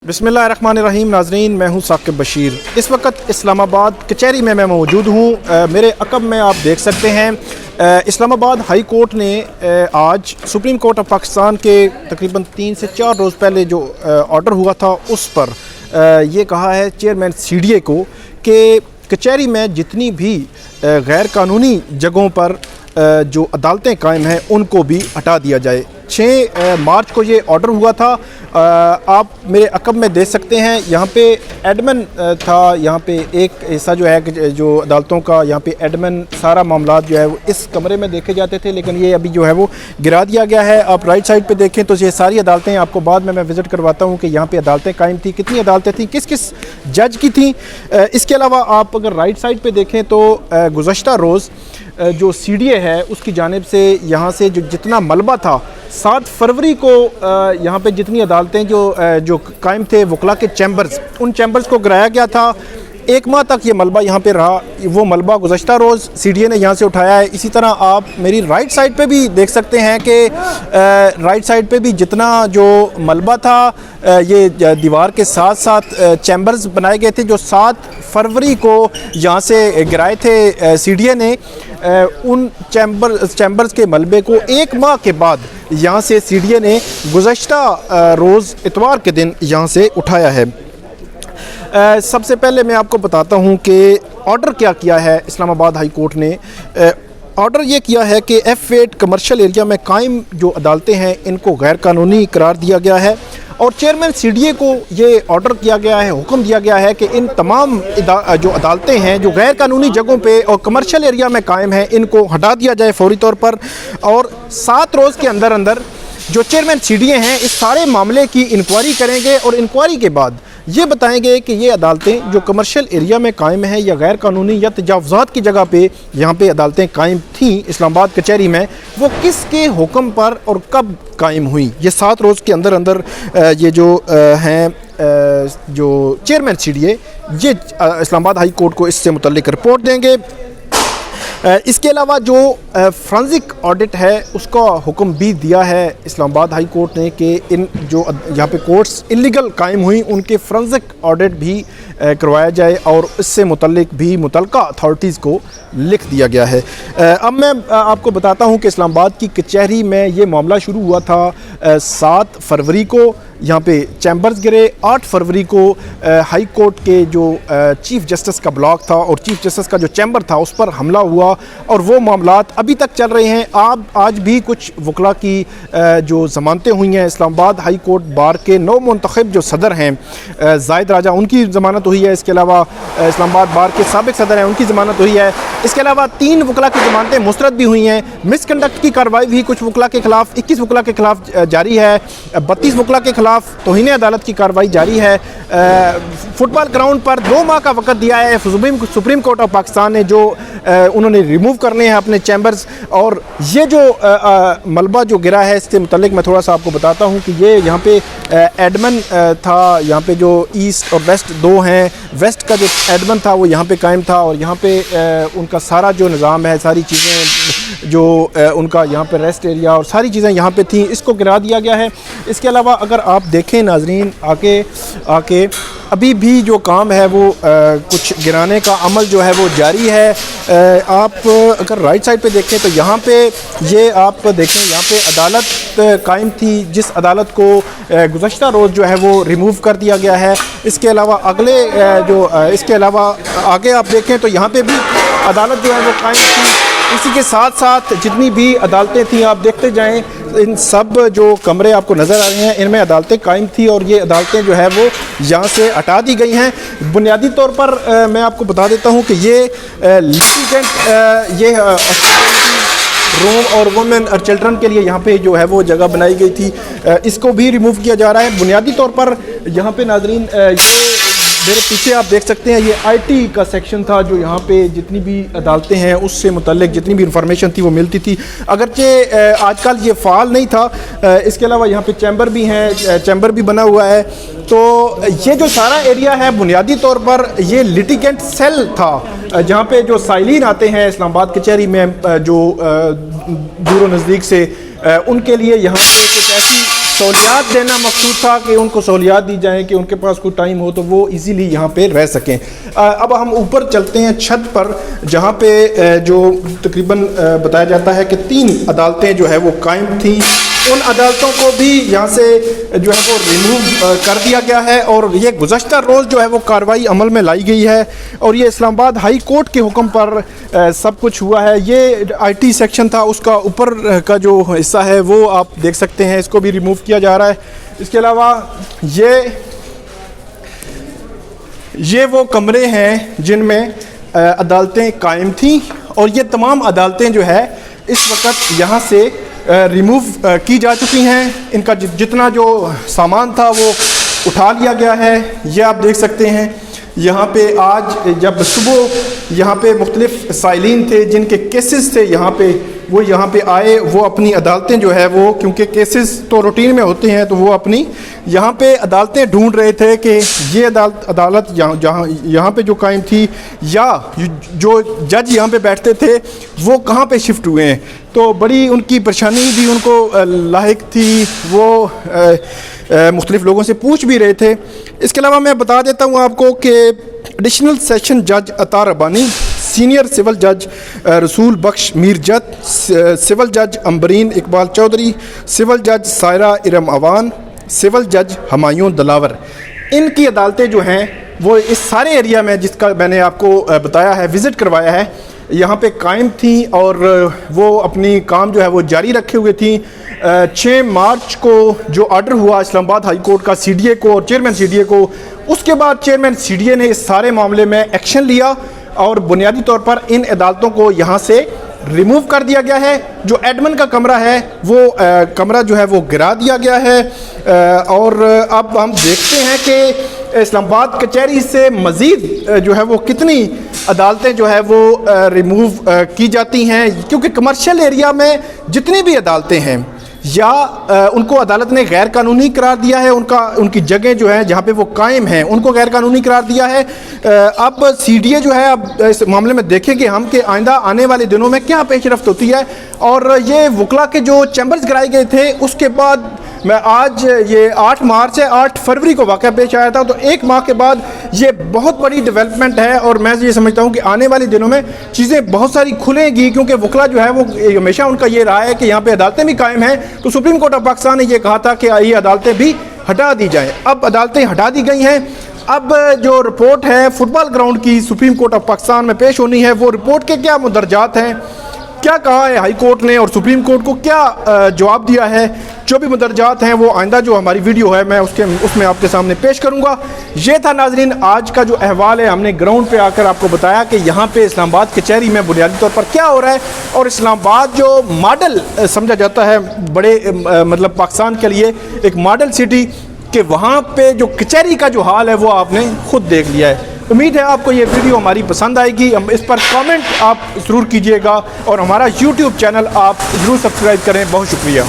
बिस्मिल्लाहिर्रहमानिर्रहीम। नाजरीन, मैं हूं साकिब बशीर। इस वक्त इस्लामाबाद कचहरी में मैं मौजूद हूं। मेरे अक़ब में आप देख सकते हैं इस्लामाबाद हाई कोर्ट ने आज सुप्रीम कोर्ट ऑफ पाकिस्तान के तकरीबन 3 से 4 रोज़ पहले जो ऑर्डर हुआ था उस पर ये कहा है चेयरमैन CDA को कि कचहरी में जितनी भी गैर कानूनी जगहों पर जो अदालतें कायम हैं उनको भी हटा दिया जाए। 6 मार्च को ये ऑर्डर हुआ था। आप मेरे अक़ब में देख सकते हैं, यहाँ पे एडमिन था। यहाँ पे एक हिस्सा जो है जो अदालतों का, यहाँ पे एडमिन सारा मामलात जो है वो इस कमरे में देखे जाते थे, लेकिन ये अभी जो है वो गिरा दिया गया है। आप राइट साइड पे देखें तो ये सारी अदालतें, आपको बाद में मैं विज़िट करवाता हूँ कि यहाँ पे अदालतें कायम थी, कितनी अदालतें थी, किस किस जज की थी। इसके अलावा आप अगर राइट साइड पर देखें तो गुज़श्ता रोज़ जो CDA है उसकी जानिब से यहाँ से जो जितना मलबा था 7 फरवरी को यहाँ पे जितनी अदालतें जो कायम थे वकला के चैम्बर्स, उन चैम्बर्स को गिराया गया था। 1 माह तक ये मलबा यहाँ पे रहा। वो मलबा गुज़श्ता रोज़ CDA ने यहाँ से उठाया है। इसी तरह आप मेरी राइट साइड पे भी देख सकते हैं कि राइट साइड पे भी जितना जो मलबा था ये दीवार के साथ साथ चैम्बर्स बनाए गए थे जो 7 फरवरी को यहाँ से गिराए थे CDA ने। उन चैम्बर्स के मलबे को 1 माह के बाद यहाँ से CDA ने गुज़श्ता रोज़ इतवार के दिन यहाँ से उठाया है। सबसे पहले मैं आपको बताता हूँ कि ऑर्डर क्या किया है इस्लामाबाद हाई कोर्ट ने। ऑर्डर ये किया है कि F8 कमर्शियल एरिया में कायम जो अदालतें हैं इनको गैर कानूनी करार दिया गया है और चेयरमैन CDA को ये ऑर्डर किया गया है, हुक्म दिया गया है कि इन तमाम जो अदालतें हैं जो गैर कानूनी जगहों पे और कमर्शियल एरिया में कायम हैं इनको हटा दिया जाए फौरी तौर पर। और 7 रोज़ के अंदर अंदर जो चेयरमैन CDA हैं इस सारे मामले की इंक्वायरी करेंगे और इंक्वायरी के बाद ये बताएंगे कि ये अदालतें जो कमर्शियल एरिया में कायम हैं या गैर कानूनी या तजावुज़ात की जगह पे यहाँ पे अदालतें कायम थीं इस्लामाबाद कचहरी में, वो किसके हुक्म पर और कब कायम हुई। ये 7 रोज़ के अंदर अंदर ये जो हैं जो चेयरमैन CDA ये इस्लामाबाद हाई कोर्ट को इससे मुतल्लिक रिपोर्ट देंगे। इसके अलावा जो फ्रांसिक ऑडिट है उसका हुक्म भी दिया है इस्लामाबाद हाई कोर्ट ने कि इन जो यहाँ पे कोर्ट्स इलीगल कायम हुई उनके फ्रांसिक ऑडिट भी करवाया जाए और इससे मुतल्लिक भी मुतल्लिका अथॉरिटीज़ को लिख दिया गया है। अब मैं आपको बताता हूँ कि इस्लामाबाद की कचहरी में ये मामला शुरू हुआ था 7 फरवरी को, यहाँ पे चैम्बर्स गिरे। 8 फरवरी को हाई कोर्ट के जो चीफ़ जस्टिस का ब्लॉक था और चीफ़ जस्टिस का जो चैम्बर था उस पर हमला हुआ और वो मामलात अभी तक चल रहे हैं। आज भी कुछ वकला की जो ज़मानतें हुई हैं। इस्लामाबाद हाई कोर्ट बार के नौ मुंतखब जो सदर हैं जायद राजा, उनकी ज़मानत हुई है। इसके अलावा इस्लामाबाद बार के साबिक सदर हैं, उनकी ज़मानत हुई है। इसके अलावा 3 वकला की ज़मानतें मुस्तरद भी हुई हैं। मिसकंडक्ट की कार्रवाई भी कुछ वकला के ख़िलाफ़ 21 वकला के ख़िलाफ़ जारी है। 32 वकला के ख़िलाफ़ तौहीन अदालत की कार्रवाई जारी है। फुटबॉल ग्राउंड पर 2 माह का वक़्त दिया है सुप्रीम कोर्ट ऑफ पाकिस्तान ने, जो उन्होंने रिमूव करने हैं अपने चैम्बर्स। और ये जो मलबा जो गिरा है इससे मुतल्लिक मैं थोड़ा सा आपको बताता हूँ कि ये यहाँ पे एडमिन था। यहाँ पे जो ईस्ट और वेस्ट 2 हैं, वेस्ट का जो एडमिन था वो यहाँ पे कायम था और यहाँ पे उनका सारा जो निज़ाम है, सारी चीज़ें जो उनका यहाँ पे रेस्ट एरिया और सारी चीज़ें यहाँ पे थी, इसको गिरा दिया गया है। इसके अलावा अगर आप देखें नाजरीन आके अभी भी जो काम है वो कुछ गिराने का अमल जो है वो जारी है। आप अगर राइट साइड पे देखें तो यहाँ पे ये आप देखें, यहाँ पे अदालत कायम थी जिस अदालत को गुज़श्ता रोज़ जो है वो रिमूव कर दिया गया है। इसके अलावा इसके अलावा आगे आप देखें तो यहाँ पे भी अदालत जो है वो कायम थी। इसी के साथ साथ जितनी भी अदालतें थीं आप देखते जाएं, इन सब जो कमरे आपको नज़र आ रहे हैं इनमें अदालतें कायम थी और ये अदालतें जो है वो यहाँ से हटा दी गई हैं। बुनियादी तौर पर मैं आपको बता देता हूँ कि ये लिटिगेंट ये रूम और वुमेन और चिल्ड्रन के लिए यहाँ पे जो है वो जगह बनाई गई थी, इसको भी रिमूव किया जा रहा है। बुनियादी तौर पर यहाँ पे नाजरीन ये मेरे पीछे आप देख सकते हैं ये IT का सेक्शन था जो यहाँ पे जितनी भी अदालतें हैं उससे मुतल्लिक जितनी भी इंफॉर्मेशन थी वो मिलती थी, अगरचे आजकल ये फ़ाल नहीं था। इसके अलावा यहाँ पे चैम्बर भी हैं, चैम्बर भी बना हुआ है। तो ये जो सारा एरिया है बुनियादी तौर पर ये लिटिगेंट सेल था जहाँ पे जो साइलिन आते हैं इस्लामाबाद कचहरी में जो दूर नज़दीक से, उनके लिए यहाँ पे कुछ ऐसी سہولیات دینا مقصود تھا کہ ان کو سہولیات دی جائیں کہ ان کے پاس کوئی ٹائم ہو تو وہ ایزیلی یہاں پہ رہ سکیں. اب ہم اوپر چلتے ہیں چھت پر, جہاں پہ جو تقریباً بتایا جاتا ہے کہ 3 عدالتیں جو ہے وہ قائم تھیں. ان عدالتوں کو بھی یہاں سے جو ہے وہ ریموو کر دیا گیا ہے, اور یہ گزشتہ روز جو ہے وہ کارروائی عمل میں لائی گئی ہے, اور یہ اسلام آباد ہائی کورٹ کے حکم پر سب کچھ ہوا ہے. یہ آئی ٹی سیکشن تھا, اس کا اوپر کا جو حصہ ہے وہ آپ دیکھ سکتے ہیں, اس کو بھی ریموو کیا جا رہا ہے. اس کے علاوہ یہ وہ کمرے ہیں جن میں عدالتیں قائم تھیں, اور یہ تمام عدالتیں جو ہے اس وقت یہاں سے ریموو کی جا چکی ہیں. ان کا جتنا جو سامان تھا وہ اٹھا لیا گیا ہے. یہ آپ دیکھ سکتے ہیں یہاں پہ آج جب صبح یہاں پہ مختلف سائلین تھے جن کے کیسز تھے یہاں پہ, وہ یہاں پہ آئے, وہ اپنی عدالتیں جو ہے وہ, کیونکہ کیسز تو روٹین میں ہوتے ہیں, تو وہ اپنی یہاں پہ عدالتیں ڈھونڈ رہے تھے کہ یہ عدالت یہاں پہ جو قائم تھی یا جو جج یہاں پہ بیٹھتے تھے وہ کہاں پہ شفٹ ہوئے ہیں. تو بڑی ان کی پریشانی بھی ان کو لاحق تھی, وہ مختلف لوگوں سے پوچھ بھی رہے تھے. اس کے علاوہ میں بتا دیتا ہوں آپ کو کہ ایڈیشنل سیشن جج عطا ربانی, سینئر سول جج رسول بخش میر جت, سول جج امبرین اقبال چودھری, سول جج سائرہ ارم اوان, سول جج ہمایوں دلاور, ان کی عدالتیں جو ہیں وہ اس سارے ایریا میں جس کا میں نے آپ کو بتایا ہے, وزٹ کروایا ہے, یہاں پہ قائم تھیں, اور وہ اپنی کام جو ہے وہ جاری رکھے ہوئے تھیں. 6 مارچ کو جو آرڈر ہوا اسلام آباد ہائی کورٹ کا سی ڈی اے کو اور چیئرمین سی ڈی اے کو, اس کے بعد چیئرمین سی ڈی اے نے اس سارے معاملے میں ایکشن لیا, اور بنیادی طور پر ان عدالتوں کو یہاں سے ریموو کر دیا گیا ہے. جو ایڈمن کا کمرہ ہے وہ کمرہ جو ہے وہ گرا دیا گیا ہے, اور اب ہم دیکھتے ہیں کہ اسلام آباد کچہری سے مزید جو ہے وہ کتنی عدالتیں جو ہے وہ ریموو کی جاتی ہیں, کیونکہ کمرشل ایریا میں جتنی بھی عدالتیں ہیں یا ان کو عدالت نے غیر قانونی قرار دیا ہے, ان کی جگہیں جو ہیں جہاں پہ وہ قائم ہیں ان کو غیر قانونی قرار دیا ہے. اب سی ڈی اے جو ہے, اب اس معاملے میں دیکھیں گے ہم کہ آئندہ آنے والے دنوں میں کیا پیش رفت ہوتی ہے. اور یہ وکلا کے جو چیمبرز گرائے گئے تھے, اس کے بعد میں آج یہ 8 مارچ ہے, 8 فروری کو واقعہ پیش آیا تھا, تو 1 ماہ کے بعد یہ بہت بڑی ڈیولپمنٹ ہے, اور میں یہ سمجھتا ہوں کہ آنے والے دنوں میں چیزیں بہت ساری کھلیں گی, کیونکہ وکلا جو ہے وہ ہمیشہ ان کا یہ رہا ہے کہ یہاں پہ عدالتیں بھی قائم ہیں. تو سپریم کورٹ آف پاکستان نے یہ کہا تھا کہ یہ عدالتیں بھی ہٹا دی جائیں. اب عدالتیں ہٹا دی گئی ہیں. اب جو رپورٹ ہے فٹ بال گراؤنڈ کی سپریم کورٹ آف پاکستان میں پیش ہونی ہے, وہ رپورٹ کے کیا مندرجات ہیں, کیا کہا ہے ہائی کورٹ نے اور سپریم کورٹ کو کیا جواب دیا ہے, جو بھی مندرجات ہیں وہ آئندہ جو ہماری ویڈیو ہے میں اس میں آپ کے سامنے پیش کروں گا. یہ تھا ناظرین آج کا جو احوال ہے, ہم نے گراؤنڈ پہ آ کر آپ کو بتایا کہ یہاں پہ اسلام آباد کچہری میں بنیادی طور پر کیا ہو رہا ہے, اور اسلام آباد جو ماڈل سمجھا جاتا ہے بڑے مطلب پاکستان کے لیے ایک ماڈل سٹی, کہ وہاں پہ جو کچہری کا جو حال ہے وہ آپ نے خود دیکھ لیا ہے. امید ہے آپ کو یہ ویڈیو ہماری پسند آئے گی. اس پر کامنٹ آپ ضرور کیجئے گا, اور ہمارا یوٹیوب چینل آپ ضرور سبسکرائب کریں. بہت شکریہ.